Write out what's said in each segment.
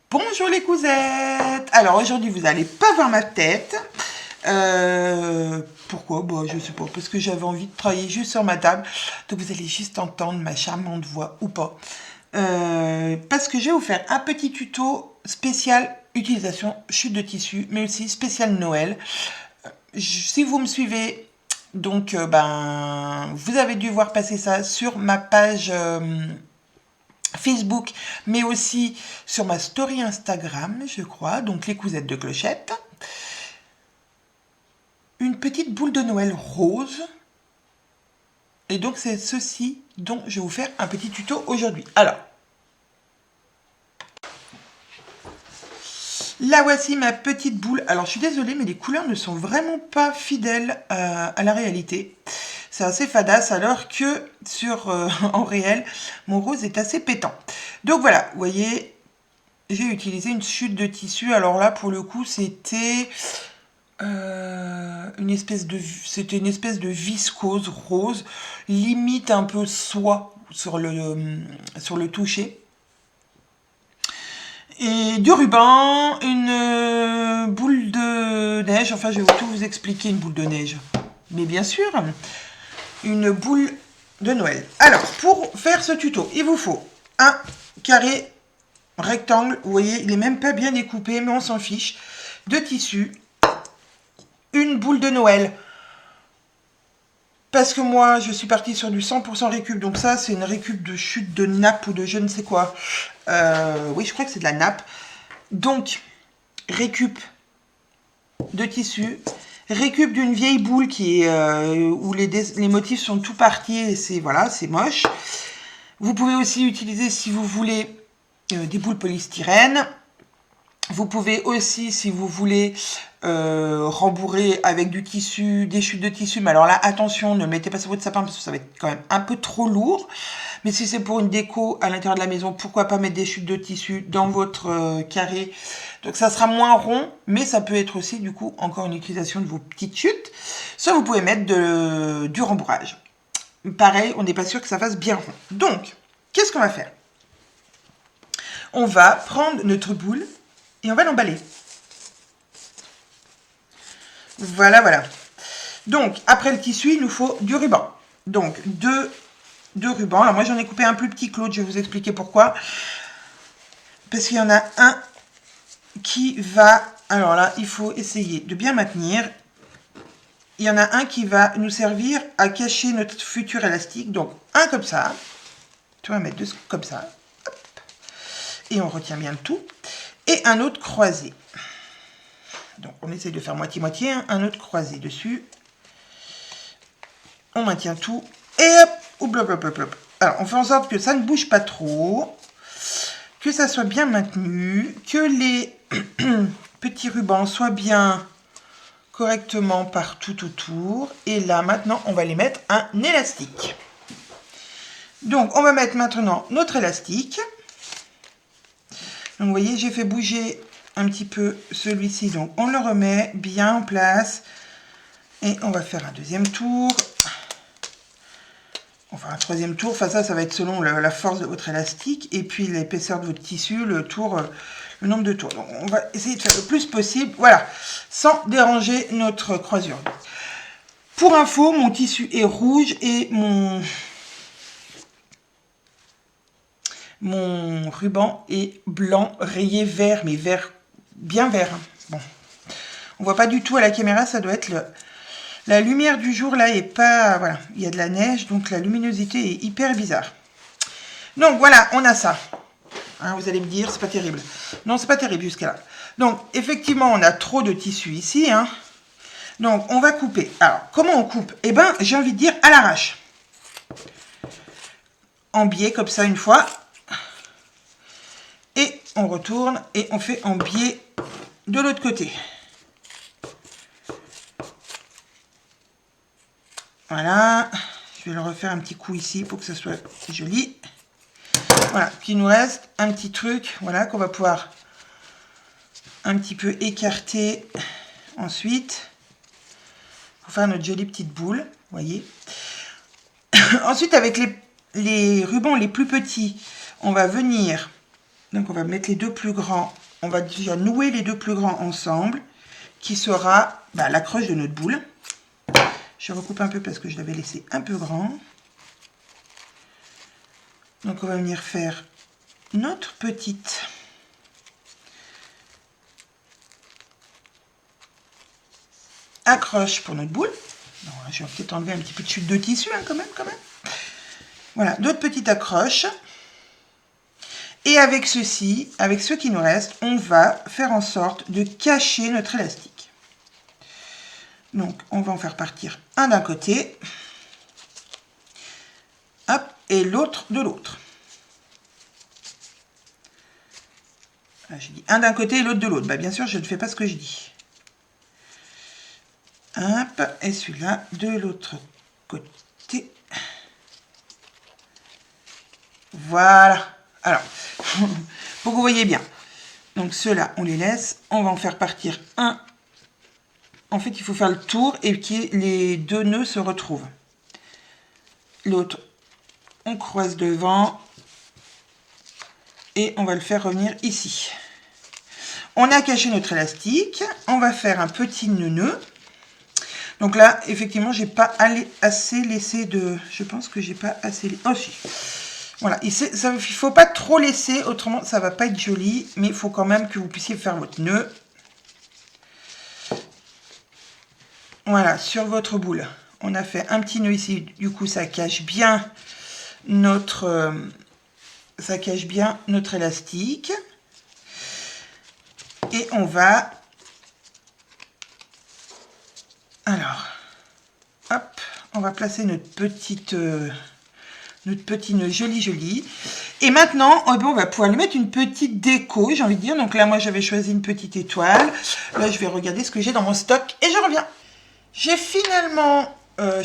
Bonjour les cousettes. Alors aujourd'hui vous n'allez pas voir ma tête. Pourquoi? Bon, je sais pas, parce que j'avais envie de travailler juste sur ma table. Donc vous allez juste entendre ma charmante voix ou pas. Parce que je vais vous faire un petit tuto spécial utilisation chute de tissu, mais aussi spécial Noël. Si vous me suivez, donc vous avez dû voir passer ça sur ma page Facebook, mais aussi sur ma story Instagram, je crois, donc les cousettes de clochette. Une petite boule de Noël rose. Et donc c'est ceci dont je vais vous faire un petit tuto aujourd'hui. Alors, là voici ma petite boule. Alors je suis désolée, mais les couleurs ne sont vraiment pas fidèles à la réalité. C'est assez fadasse, alors que en réel, mon rose est assez pétant. Donc voilà, vous voyez, j'ai utilisé une chute de tissu. Alors là, pour le coup, c'était une espèce de viscose rose, limite un peu soie sur le toucher. Et du ruban, une boule de neige. Enfin, je vais tout vous expliquer, une boule de neige. Mais bien sûr, une boule de Noël. Alors, pour faire ce tuto, il vous faut un carré rectangle. Vous voyez, il n'est même pas bien découpé, mais on s'en fiche. De tissu. Une boule de Noël. Parce que moi, je suis partie sur du 100% récup. Donc ça, c'est une récup de chute de nappe ou de je ne sais quoi. Oui, je crois que c'est de la nappe. Donc, récup de tissu. Récup d'une vieille boule qui est, où les motifs sont tout partis et c'est voilà, c'est moche. Vous pouvez aussi utiliser, si vous voulez, des boules polystyrène. Vous pouvez aussi, si vous voulez, rembourrer avec du tissu, des chutes de tissu. Mais alors là, attention, ne le mettez pas sur votre sapin parce que ça va être quand même un peu trop lourd. Mais si c'est pour une déco à l'intérieur de la maison, pourquoi pas mettre des chutes de tissu dans votre carré. Donc ça sera moins rond, mais ça peut être aussi, du coup, encore une utilisation de vos petites chutes. Soit vous pouvez mettre du rembourrage. Pareil, on n'est pas sûr que ça fasse bien rond. Donc, qu'est-ce qu'on va faire? On va prendre notre boule et on va l'emballer. Voilà, voilà. Donc, après le tissu, il nous faut du ruban. Donc, deux rubans. Alors, moi, j'en ai coupé un plus petit que l'autre. Je vais vous expliquer pourquoi. Parce qu'il y en a un qui va... Alors là, il faut essayer de bien maintenir. Il y en a un qui va nous servir à cacher notre futur élastique. Donc, un comme ça. Tu vas mettre deux comme ça. Hop. Et on retient bien le tout. Et un autre croisé. Donc, on essaye de faire moitié-moitié, un autre croisé dessus. On maintient tout. Et hop, hop, hop, hop, hop. Alors, on fait en sorte que ça ne bouge pas trop, que ça soit bien maintenu, que les petits rubans soient bien correctement partout autour. Et là, maintenant, on va les mettre un élastique. Donc, on va mettre maintenant notre élastique. Donc, vous voyez, j'ai fait bouger un petit peu celui-ci, donc on le remet bien en place et on va faire un deuxième tour, enfin un troisième tour. Enfin ça va être selon la force de votre élastique et puis l'épaisseur de votre tissu, le nombre de tours. Donc on va essayer de faire le plus possible, voilà, sans déranger notre croisure. Pour info, mon tissu est rouge et mon ruban est blanc rayé vert, mais vert, bien vert. Bon, on voit pas du tout à la caméra, ça doit être la lumière du jour là est pas, voilà, il y a de la neige, donc la luminosité est hyper bizarre. Donc voilà, on a ça. Hein, vous allez me dire, c'est pas terrible. Non, c'est pas terrible jusqu'à là. Donc effectivement, on a trop de tissu ici. Hein. Donc on va couper. Alors comment on coupe? Eh ben, j'ai envie de dire à l'arrache. En biais comme ça une fois. Et on retourne et on fait en biais de l'autre côté. Voilà, je vais le refaire un petit coup ici pour que ça soit joli. Voilà, puis il nous reste un petit truc, voilà, qu'on va pouvoir un petit peu écarter ensuite pour faire notre jolie petite boule, vous voyez. Ensuite, avec les rubans les plus petits, on va venir Donc on va mettre les deux plus grands, on va déjà nouer les deux plus grands ensemble, qui sera l'accroche de notre boule. Je recoupe un peu parce que je l'avais laissé un peu grand. Donc on va venir faire notre petite accroche pour notre boule. Bon, je vais peut-être enlever un petit peu de chute de tissu quand même. Voilà, d'autres petites accroches. Et avec ceci, avec ce qui nous reste, on va faire en sorte de cacher notre élastique. Donc, on va en faire partir un d'un côté. Hop, et l'autre de l'autre. J'ai dit un d'un côté et l'autre de l'autre. Bien sûr, je ne fais pas ce que je dis. Hop, et celui-là de l'autre côté. Voilà. Alors, pour que vous voyez bien. Donc, ceux-là, on les laisse. On va en faire partir un. En fait, il faut faire le tour et que les deux nœuds se retrouvent. L'autre, on croise devant. Et on va le faire revenir ici. On a caché notre élastique. On va faire un petit nœud. Donc là, effectivement, j'ai pas assez laissé de... Je pense que j'ai pas assez... Oh si. Voilà, il ne faut pas trop laisser, autrement ça va pas être joli. Mais il faut quand même que vous puissiez faire votre nœud. Voilà, sur votre boule. On a fait un petit nœud ici. Du coup, ça cache bien notre... élastique. Et on va... Alors, hop, on va placer notre petit nœud joli. Et maintenant, on va pouvoir lui mettre une petite déco, j'ai envie de dire. Donc là, moi, j'avais choisi une petite étoile. Là, je vais regarder ce que j'ai dans mon stock et je reviens. J'ai finalement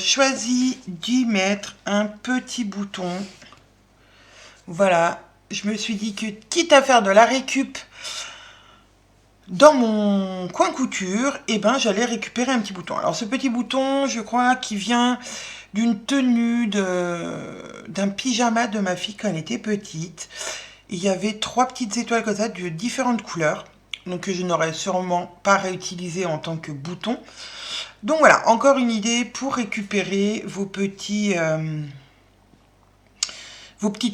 choisi d'y mettre un petit bouton. Voilà, je me suis dit que quitte à faire de la récup dans mon coin couture, j'allais récupérer un petit bouton. Alors ce petit bouton, je crois qu'il vient d'une tenue d'un pyjama de ma fille quand elle était petite. Il y avait 3 petites étoiles comme ça de différentes couleurs, donc que je n'aurais sûrement pas réutilisé en tant que bouton. Donc voilà, encore une idée pour récupérer vos petites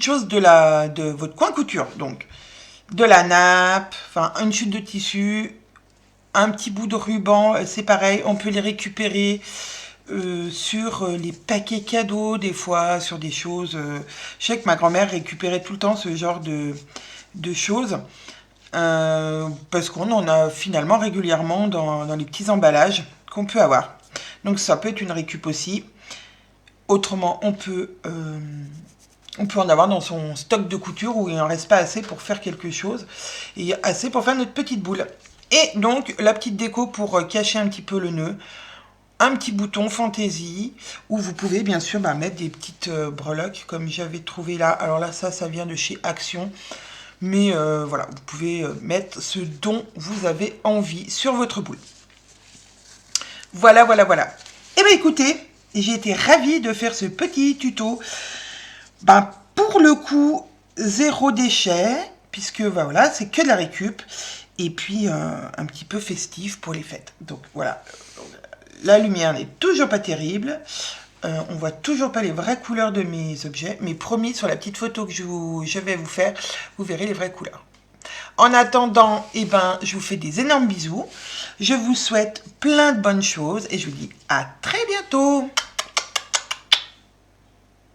choses de votre coin couture. Donc de la nappe, enfin une chute de tissu, un petit bout de ruban, c'est pareil, on peut les récupérer sur les paquets cadeaux, des fois, sur des choses. Je sais que ma grand-mère récupérait tout le temps ce genre de choses, parce qu'on en a finalement régulièrement dans les petits emballages qu'on peut avoir. Donc ça peut être une récup aussi. Autrement, on peut en avoir dans son stock de couture où il n'en reste pas assez pour faire quelque chose et assez pour faire notre petite boule. Et donc la petite déco pour cacher un petit peu le nœud, un petit bouton fantaisie où vous pouvez bien sûr mettre des petites breloques comme j'avais trouvé là. Alors là, ça vient de chez Action, mais voilà, vous pouvez mettre ce dont vous avez envie sur votre boule. Voilà. Et bien écoutez, j'ai été ravie de faire ce petit tuto. Pour le coup, 0 déchet, puisque voilà, c'est que de la récup, et puis un petit peu festif pour les fêtes. Donc voilà, la lumière n'est toujours pas terrible, on voit toujours pas les vraies couleurs de mes objets, mais promis, sur la petite photo que je vais vous faire, vous verrez les vraies couleurs. En attendant, je vous fais des énormes bisous, je vous souhaite plein de bonnes choses, et je vous dis à très bientôt.